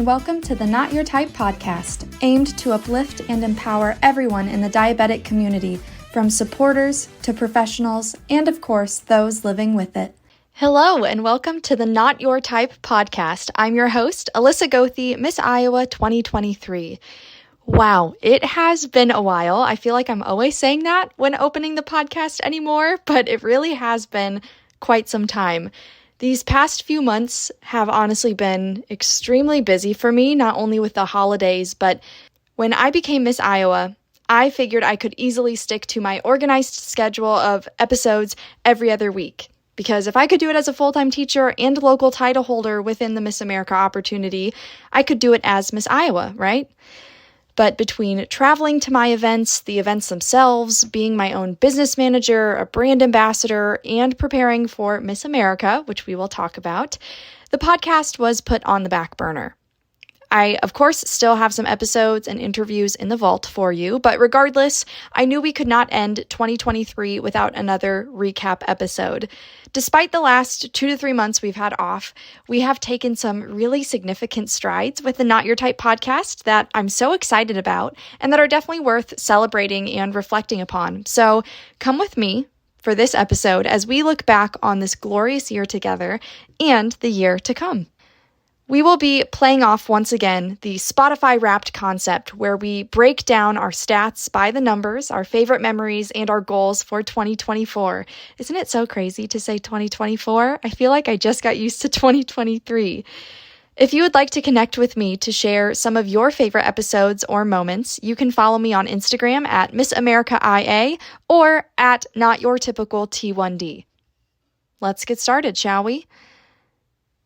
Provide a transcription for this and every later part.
and welcome to the Not Your Type podcast, aimed to uplift and empower everyone in the diabetic community, from supporters to professionals, and of course, those living with it. Hello, and welcome to the Not Your Type podcast. I'm your host, Alyssa Gothi, Miss Iowa 2023. Wow, it has been a while. I feel like I'm always saying that when opening the podcast anymore, but it really has been quite some time. These past few months have honestly been extremely busy for me, not only with the holidays, but when I became Miss Iowa, I figured I could easily stick to my organized schedule of episodes every other week. Because if I could do it as a full-time teacher and local title holder within the Miss America opportunity, I could do it as Miss Iowa, right? But between traveling to my events, the events themselves, being my own business manager, a brand ambassador, and preparing for Miss America, which we will talk about, the podcast was put on the back burner. I, of course, still have some episodes and interviews in the vault for you, but regardless, I knew we could not end 2023 without another recap episode. Despite the last 2 to 3 months we've had off, we have taken some really significant strides with the Not Your Type podcast that I'm so excited about and that are definitely worth celebrating and reflecting upon. So come with me for this episode as we look back on this glorious year together and the year to come. We will be playing off once again the Spotify Wrapped concept, where we break down our stats by the numbers, our favorite memories, and our goals for 2024. Isn't it so crazy to say 2024? I feel like I just got used to 2023. If you would like to connect with me to share some of your favorite episodes or moments, you can follow me on Instagram at Miss America IA or at Not Your Typical T1D. Let's get started, shall we?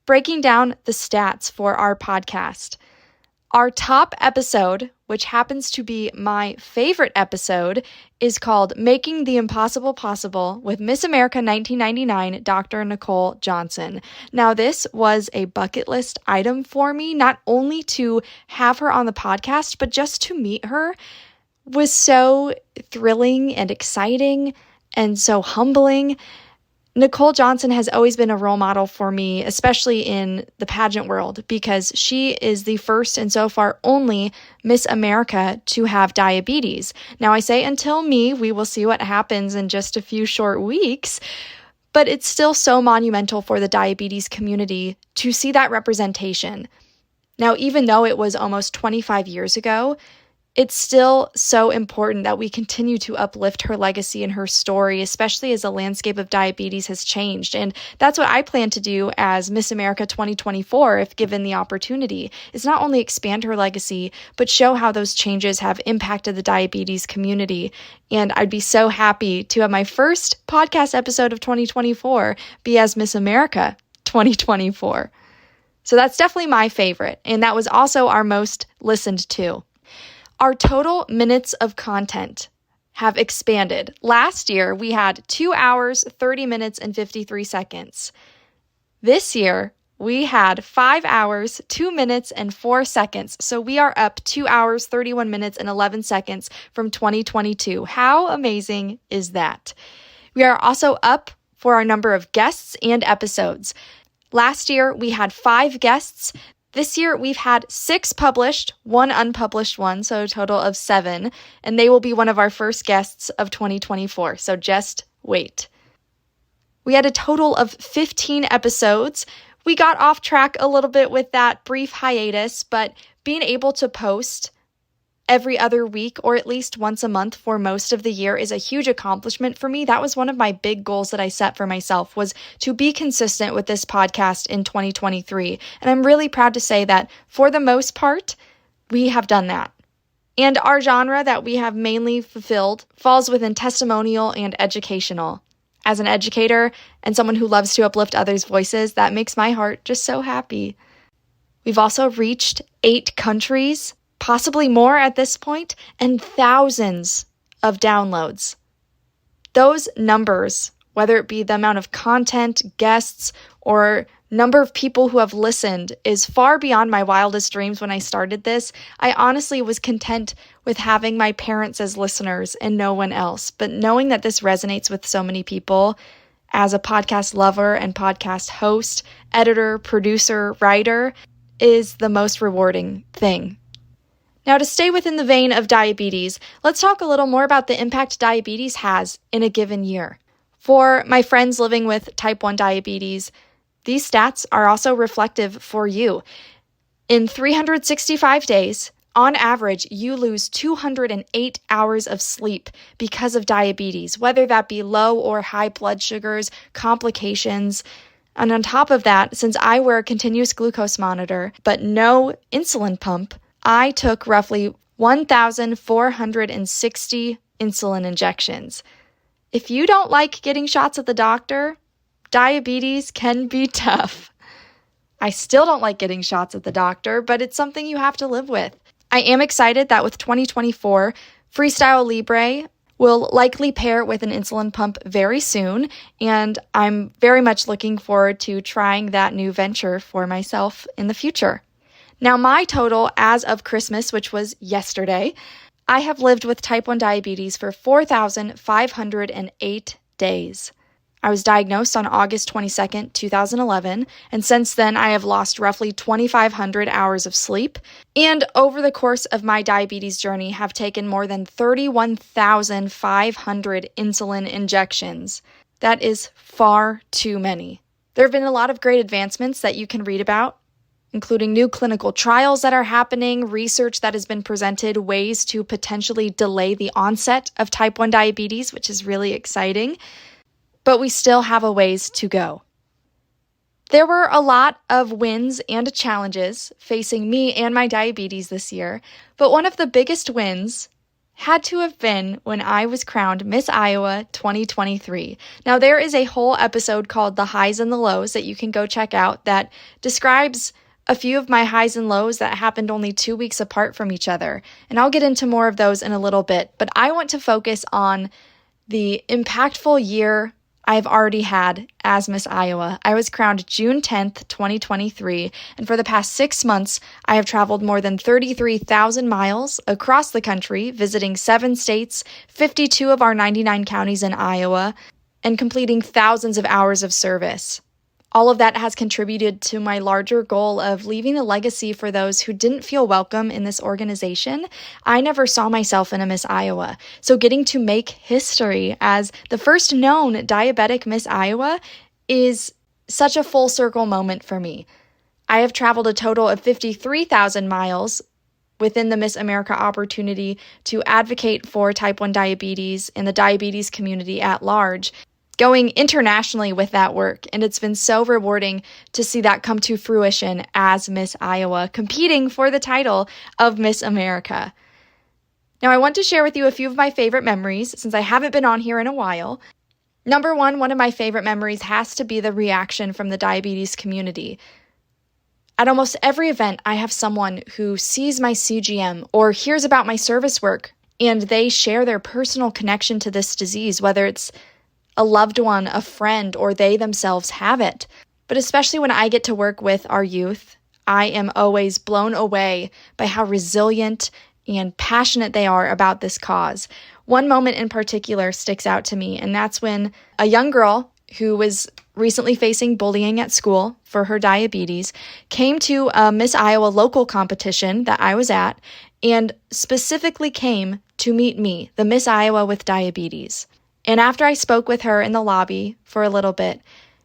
Breaking down the stats for our podcast. Our top episode, which happens to be my favorite episode, is called Making the Impossible Possible with Miss America 1999, Dr. Nicole Johnson. Now, this was a bucket list item for me, not only to have her on the podcast, but just to meet her was so thrilling and exciting and so humbling. Nicole Johnson has always been a role model for me, especially in the pageant world, because she is the first and so far only Miss America to have diabetes. Now, I say until me, we will see what happens in just a few short weeks, but it's still so monumental for the diabetes community to see that representation. Now, even though it was almost 25 years ago, it's still so important that we continue to uplift her legacy and her story, especially as the landscape of diabetes has changed. And that's what I plan to do as Miss America 2024, if given the opportunity, is not only expand her legacy, but show how those changes have impacted the diabetes community. And I'd be so happy to have my first podcast episode of 2024 be as Miss America 2024. So that's definitely my favorite. And that was also our most listened to. Our total minutes of content have expanded. Last year, we had 2 hours, 30 minutes, and 53 seconds. This year, we had 5 hours, 2 minutes, and 4 seconds. So we are up 2 hours, 31 minutes, and 11 seconds from 2022. How amazing is that? We are also up for our number of guests and episodes. Last year, we had 5 guests. This year, we've had 6 published, 1 unpublished one, so a total of 7, and they will be one of our first guests of 2024, so just wait. We had a total of 15 episodes. We got off track a little bit with that brief hiatus, but being able to post every other week or at least once a month for most of the year is a huge accomplishment for me. That was one of my big goals that I set for myself, was to be consistent with this podcast in 2023. And I'm really proud to say that for the most part, we have done that. And our genre that we have mainly fulfilled falls within testimonial and educational. As an educator and someone who loves to uplift others' voices, that makes my heart just so happy. We've also reached 8 countries, possibly more at this point, and thousands of downloads. Those numbers, whether it be the amount of content, guests, or number of people who have listened, is far beyond my wildest dreams when I started this. I honestly was content with having my parents as listeners and no one else. But knowing that this resonates with so many people, as a podcast lover and podcast host, editor, producer, writer, is the most rewarding thing. Now, to stay within the vein of diabetes, let's talk a little more about the impact diabetes has in a given year. For my friends living with type 1 diabetes, these stats are also reflective for you. In 365 days, on average, you lose 208 hours of sleep because of diabetes, whether that be low or high blood sugars, complications. And on top of that, since I wear a continuous glucose monitor, but no insulin pump, I took roughly 1,460 insulin injections. If you don't like getting shots at the doctor, diabetes can be tough. I still don't like getting shots at the doctor, but it's something you have to live with. I am excited that with 2024, Freestyle Libre will likely pair with an insulin pump very soon, and I'm very much looking forward to trying that new venture for myself in the future. Now, my total as of Christmas, which was yesterday, I have lived with type 1 diabetes for 4,508 days. I was diagnosed on August 22nd, 2011, and since then I have lost roughly 2,500 hours of sleep, and over the course of my diabetes journey have taken more than 31,500 insulin injections. That is far too many. There have been a lot of great advancements that you can read about, including new clinical trials that are happening, research that has been presented, ways to potentially delay the onset of type 1 diabetes, which is really exciting. But we still have a ways to go. There were a lot of wins and challenges facing me and my diabetes this year, but one of the biggest wins had to have been when I was crowned Miss Iowa 2023. Now, there is a whole episode called The Highs and the Lows that you can go check out that describes a few of my highs and lows that happened only 2 weeks apart from each other, and I'll get into more of those in a little bit, but I want to focus on the impactful year I've already had as Miss Iowa. I was crowned June 10th, 2023, and for the past 6 months, I have traveled more than 33,000 miles across the country, visiting 7 states, 52 of our 99 counties in Iowa, and completing thousands of hours of service. All of that has contributed to my larger goal of leaving a legacy for those who didn't feel welcome in this organization. I never saw myself in a Miss Iowa, so getting to make history as the first known diabetic Miss Iowa is such a full circle moment for me. I have traveled a total of 53,000 miles within the Miss America opportunity to advocate for type 1 diabetes and the diabetes community at large, going internationally with that work, and it's been so rewarding to see that come to fruition as Miss Iowa, competing for the title of Miss America. Now, I want to share with you a few of my favorite memories, since I haven't been on here in a while. Number one of my favorite memories has to be the reaction from the diabetes community. At almost every event, I have someone who sees my CGM or hears about my service work, and they share their personal connection to this disease, whether it's a loved one, a friend, or they themselves have it. But especially when I get to work with our youth, I am always blown away by how resilient and passionate they are about this cause. One moment in particular sticks out to me, and that's when a young girl who was recently facing bullying at school for her diabetes came to a Miss Iowa local competition that I was at, and specifically came to meet me, the Miss Iowa with diabetes. And after I spoke with her in the lobby for a little bit,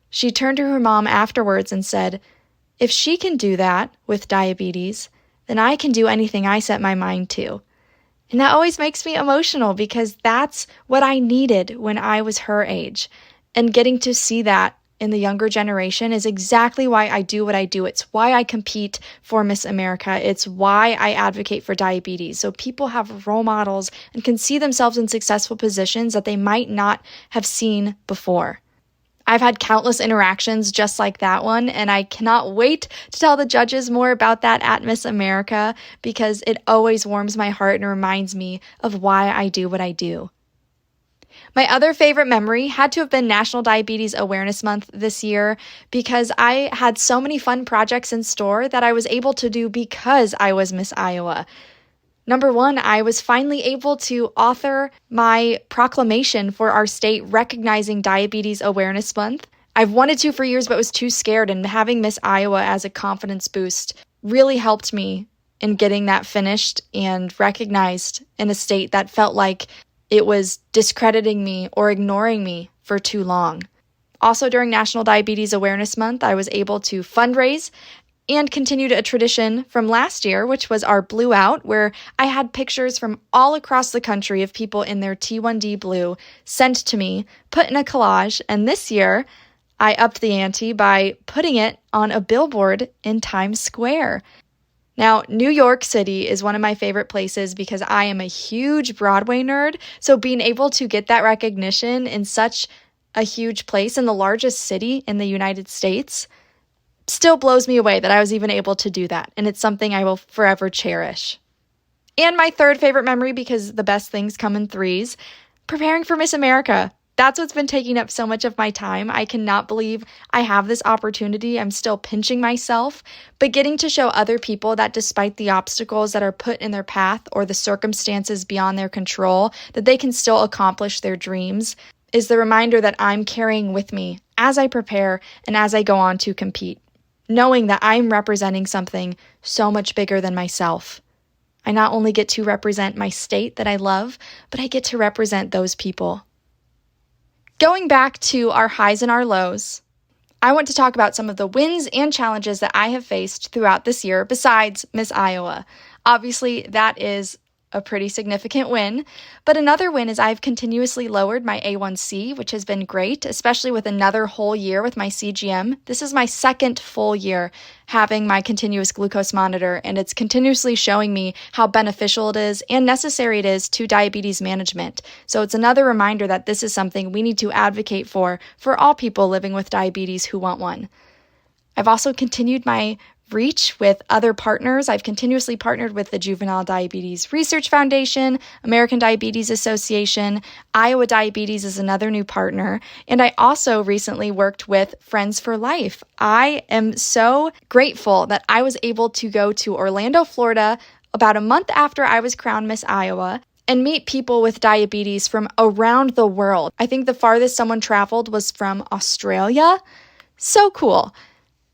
she turned to her mom afterwards and said, "If she can do that with diabetes, then I can do anything I set my mind to." And that always makes me emotional because that's what I needed when I was her age. And getting to see that in the younger generation is exactly why I do what I do. It's why I compete for Miss America. It's why I advocate for diabetes. So people have role models and can see themselves in successful positions that they might not have seen before. I've had countless interactions just like that one, and I cannot wait to tell the judges more about that at Miss America because it always warms my heart and reminds me of why I do what I do. My other favorite memory had to have been National Diabetes Awareness Month this year because I had so many fun projects in store that I was able to do because I was Miss Iowa. Number one, I was finally able to author my proclamation for our state recognizing Diabetes Awareness Month. I've wanted to for years but was too scared, and having Miss Iowa as a confidence boost really helped me in getting that finished and recognized in a state that felt like it was discrediting me or ignoring me for too long. Also, during National Diabetes Awareness Month, I was able to fundraise and continued a tradition from last year, which was our Blue Out, where I had pictures from all across the country of people in their T1D blue sent to me, put in a collage, and this year I upped the ante by putting it on a billboard in Times Square. Now, New York City is one of my favorite places because I am a huge Broadway nerd, so being able to get that recognition in such a huge place in the largest city in the United States still blows me away that I was even able to do that, and it's something I will forever cherish. And my third favorite memory, because the best things come in threes, preparing for Miss America. That's what's been taking up so much of my time. I cannot believe I have this opportunity. I'm still pinching myself, but getting to show other people that despite the obstacles that are put in their path or the circumstances beyond their control, that they can still accomplish their dreams is the reminder that I'm carrying with me as I prepare and as I go on to compete, knowing that I'm representing something so much bigger than myself. I not only get to represent my state that I love, but I get to represent those people. Going back to our highs and our lows, I want to talk about some of the wins and challenges that I have faced throughout this year besides Miss Iowa. Obviously, that is a pretty significant win, but another win is I've continuously lowered my A1C, which has been great, especially with another whole year with my CGM. This is my second full year having my continuous glucose monitor, and it's continuously showing me how beneficial it is and necessary it is to diabetes management. So it's another reminder that this is something we need to advocate for all people living with diabetes who want one. I've also continued my reach with other partners. I've continuously partnered with the Juvenile Diabetes Research Foundation, American Diabetes Association, Iowa Diabetes is another new partner, and I also recently worked with Friends for Life. I am so grateful that I was able to go to Orlando, Florida, about a month after I was crowned Miss Iowa, and meet people with diabetes from around the world. I think the farthest someone traveled was from Australia. So cool.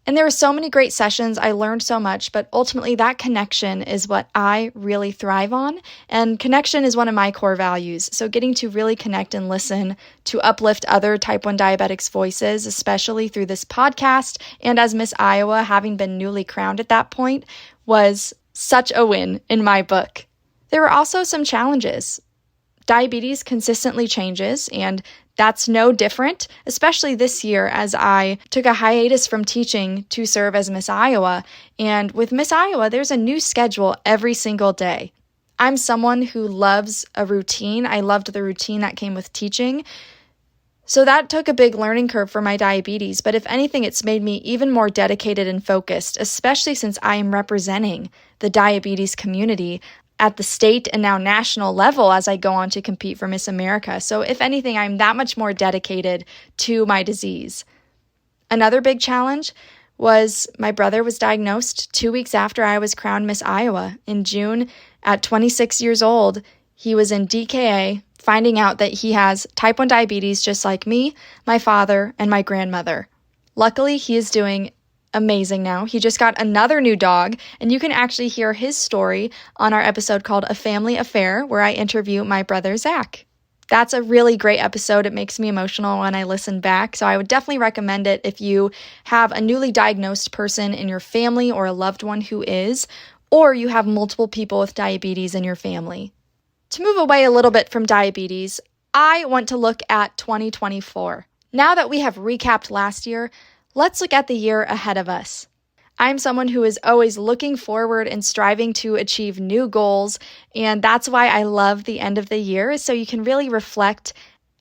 And there were so many great sessions. I learned so much, but ultimately that connection is what I really thrive on. And connection is one of my core values. So getting to really connect and listen to uplift other type 1 diabetics' voices, especially through this podcast, and as Miss Iowa, having been newly crowned at that point, was such a win in my book. There were also some challenges. Diabetes consistently changes, and that's no different, especially this year as I took a hiatus from teaching to serve as Miss Iowa. And with Miss Iowa, there's a new schedule every single day. I'm someone who loves a routine. I loved the routine that came with teaching. So that took a big learning curve for my diabetes. But if anything, it's made me even more dedicated and focused, especially since I am representing the diabetes community at the state and now national level as I go on to compete for Miss America. So if anything, I'm that much more dedicated to my disease. Another big challenge was my brother was diagnosed 2 weeks after I was crowned Miss Iowa. In June, at 26 years old, he was in DKA, finding out that he has type 1 diabetes just like me, my father, and my grandmother. Luckily, he is doing amazing now. He just got another new dog, and you can actually hear his story on our episode called A Family Affair, where I interview my brother, Zach. That's a really great episode. It makes me emotional when I listen back, so I would definitely recommend it if you have a newly diagnosed person in your family or a loved one who is, or you have multiple people with diabetes in your family. To move away a little bit from diabetes, I want to look at 2024. Now that we have recapped last year, let's look at the year ahead of us. I'm someone who is always looking forward and striving to achieve new goals, and that's why I love the end of the year, so you can really reflect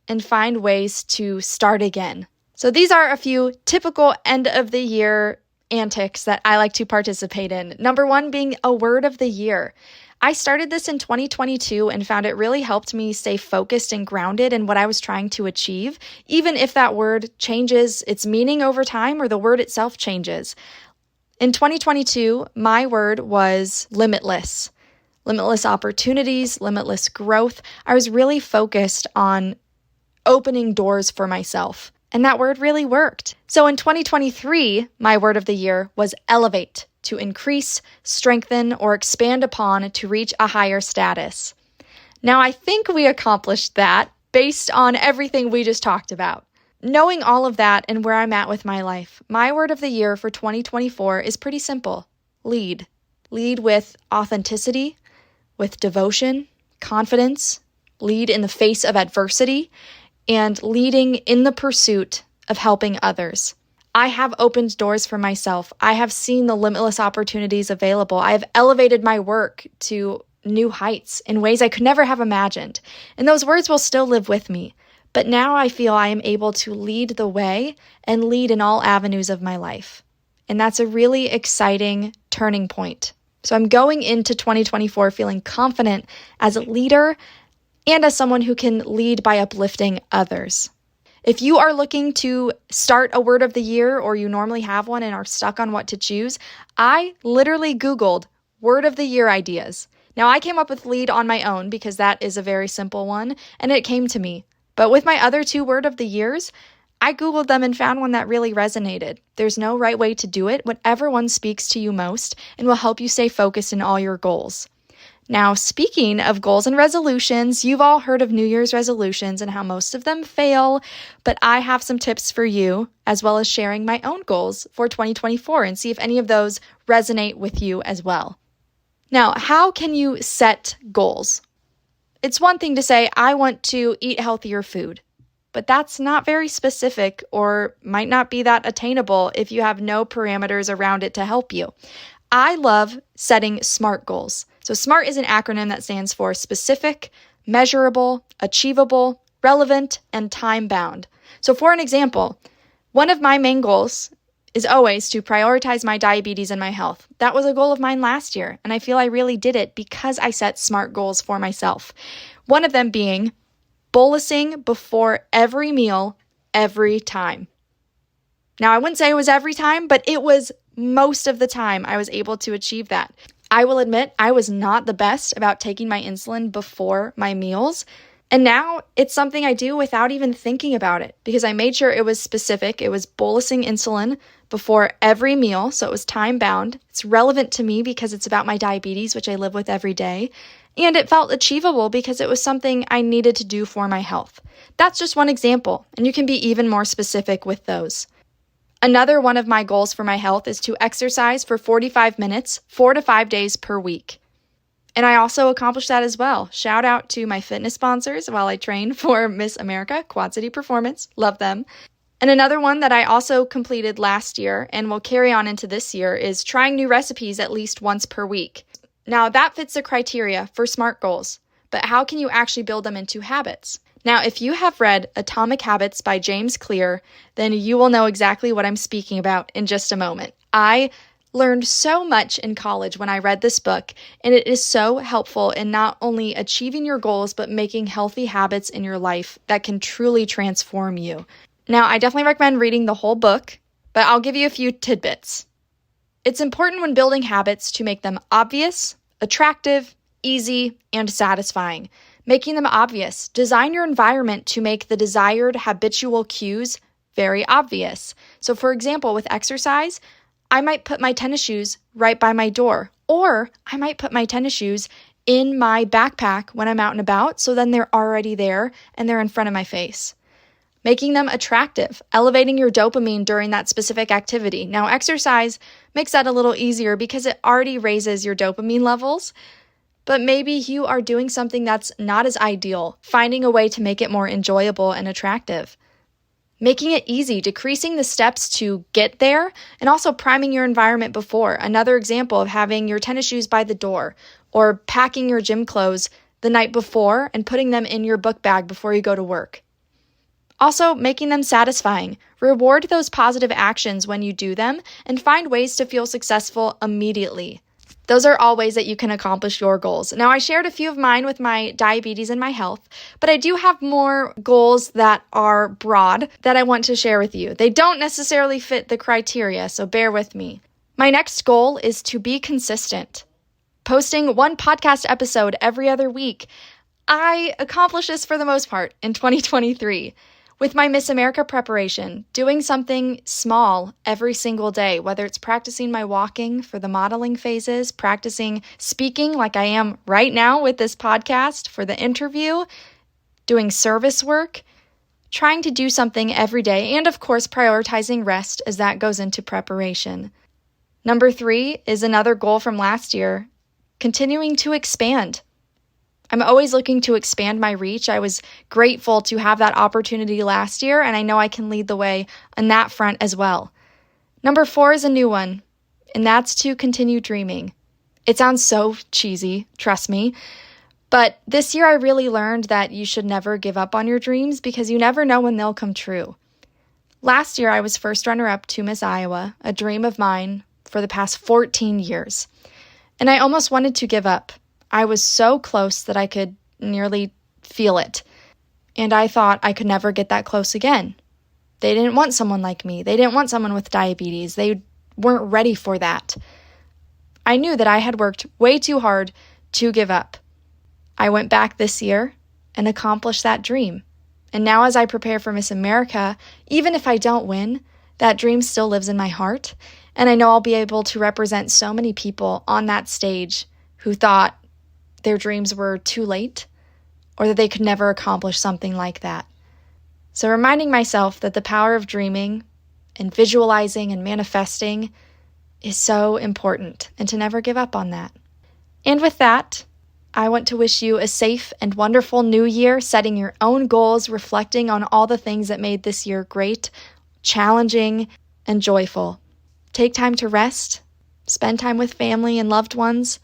and find ways to start again. So these are a few typical end of the year antics that I like to participate in. Number one being a word of the year. I started this in 2022 and found it really helped me stay focused and grounded in what I was trying to achieve, even if that word changes its meaning over time or the word itself changes. In 2022, my word was limitless. Limitless opportunities, limitless growth. I was really focused on opening doors for myself. And that word really worked. So in 2023, my word of the year was elevate, to increase, strengthen, or expand upon to reach a higher status. Now, I think we accomplished that based on everything we just talked about. Knowing all of that and where I'm at with my life, my word of the year for 2024 is pretty simple. Lead. Lead with authenticity, with devotion, confidence, lead in the face of adversity, and leading in the pursuit of helping others. I have opened doors for myself. I have seen the limitless opportunities available. I have elevated my work to new heights in ways I could never have imagined. And those words will still live with me. But now I feel I am able to lead the way and lead in all avenues of my life. And that's a really exciting turning point. So I'm going into 2024 feeling confident as a leader and as someone who can lead by uplifting others. If you are looking to start a word of the year or you normally have one and are stuck on what to choose, I literally Googled word of the year ideas. Now I came up with lead on my own because that is a very simple one and it came to me. But with my other two word of the years, I Googled them and found one that really resonated. There's no right way to do it. Whatever one speaks to you most and will help you stay focused in all your goals. Now, speaking of goals and resolutions, you've all heard of New Year's resolutions and how most of them fail, but I have some tips for you, as well as sharing my own goals for 2024 and see if any of those resonate with you as well. Now, how can you set goals? It's one thing to say, I want to eat healthier food, but that's not very specific or might not be that attainable if you have no parameters around it to help you. I love setting SMART goals. So SMART is an acronym that stands for specific, measurable, achievable, relevant, and time-bound. So for an example, one of my main goals is always to prioritize my diabetes and my health. That was a goal of mine last year, and I feel I really did it because I set SMART goals for myself. One of them being bolusing before every meal, every time. Now, I wouldn't say it was every time, but it was most of the time I was able to achieve that. I will admit I was not the best about taking my insulin before my meals. And now it's something I do without even thinking about it because I made sure it was specific. It was bolusing insulin before every meal. So it was time bound. It's relevant to me because it's about my diabetes, which I live with every day. And it felt achievable because it was something I needed to do for my health. That's just one example. And you can be even more specific with those. Another one of my goals for my health is to exercise for 45 minutes, 4 to 5 days per week. And I also accomplished that as well. Shout out to my fitness sponsors while I train for Miss America, Quad City Performance. Love them. And another one that I also completed last year and will carry on into this year is trying new recipes at least once per week. Now that fits the criteria for SMART goals, but how can you actually build them into habits? Now, if you have read Atomic Habits by James Clear, then you will know exactly what I'm speaking about in just a moment. I learned so much in college when I read this book, and it is so helpful in not only achieving your goals, but making healthy habits in your life that can truly transform you. Now, I definitely recommend reading the whole book, but I'll give you a few tidbits. It's important when building habits to make them obvious, attractive, easy, and satisfying. Making them obvious. Design your environment to make the desired habitual cues very obvious. So for example, with exercise, I might put my tennis shoes right by my door, or I might put my tennis shoes in my backpack when I'm out and about, so then they're already there and they're in front of my face. Making them attractive, elevating your dopamine during that specific activity. Now, exercise makes that a little easier because it already raises your dopamine levels. But maybe you are doing something that's not as ideal, finding a way to make it more enjoyable and attractive. Making it easy, decreasing the steps to get there, and also priming your environment before. Another example of having your tennis shoes by the door, or packing your gym clothes the night before and putting them in your book bag before you go to work. Also, making them satisfying. Reward those positive actions when you do them, and find ways to feel successful immediately. Those are all ways that you can accomplish your goals. Now, I shared a few of mine with my diabetes and my health, but I do have more goals that are broad that I want to share with you. They don't necessarily fit the criteria, so bear with me. My next goal is to be consistent. Posting one podcast episode every other week. I accomplished this for the most part in 2023. With my Miss America preparation, doing something small every single day, whether it's practicing my walking for the modeling phases, practicing speaking like I am right now with this podcast for the interview, doing service work, trying to do something every day, and of course, prioritizing rest as that goes into preparation. Number 3 is another goal from last year, continuing to expand. I'm always looking to expand my reach. I was grateful to have that opportunity last year, and I know I can lead the way on that front as well. Number 4 is a new one, and that's to continue dreaming. It sounds so cheesy, trust me, but this year I really learned that you should never give up on your dreams because you never know when they'll come true. Last year I was first runner-up to Miss Iowa, a dream of mine for the past 14 years, and I almost wanted to give up. I was so close that I could nearly feel it, and I thought I could never get that close again. They didn't want someone like me. They didn't want someone with diabetes. They weren't ready for that. I knew that I had worked way too hard to give up. I went back this year and accomplished that dream. And now as I prepare for Miss America, even if I don't win, that dream still lives in my heart. And I know I'll be able to represent so many people on that stage who thought their dreams were too late or that they could never accomplish something like that. So reminding myself that the power of dreaming and visualizing and manifesting is so important and to never give up on that. And with that, I want to wish you a safe and wonderful new year, setting your own goals, reflecting on all the things that made this year great, challenging, and joyful. Take time to rest, spend time with family and loved ones,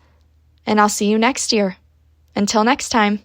and I'll see you next year. Until next time.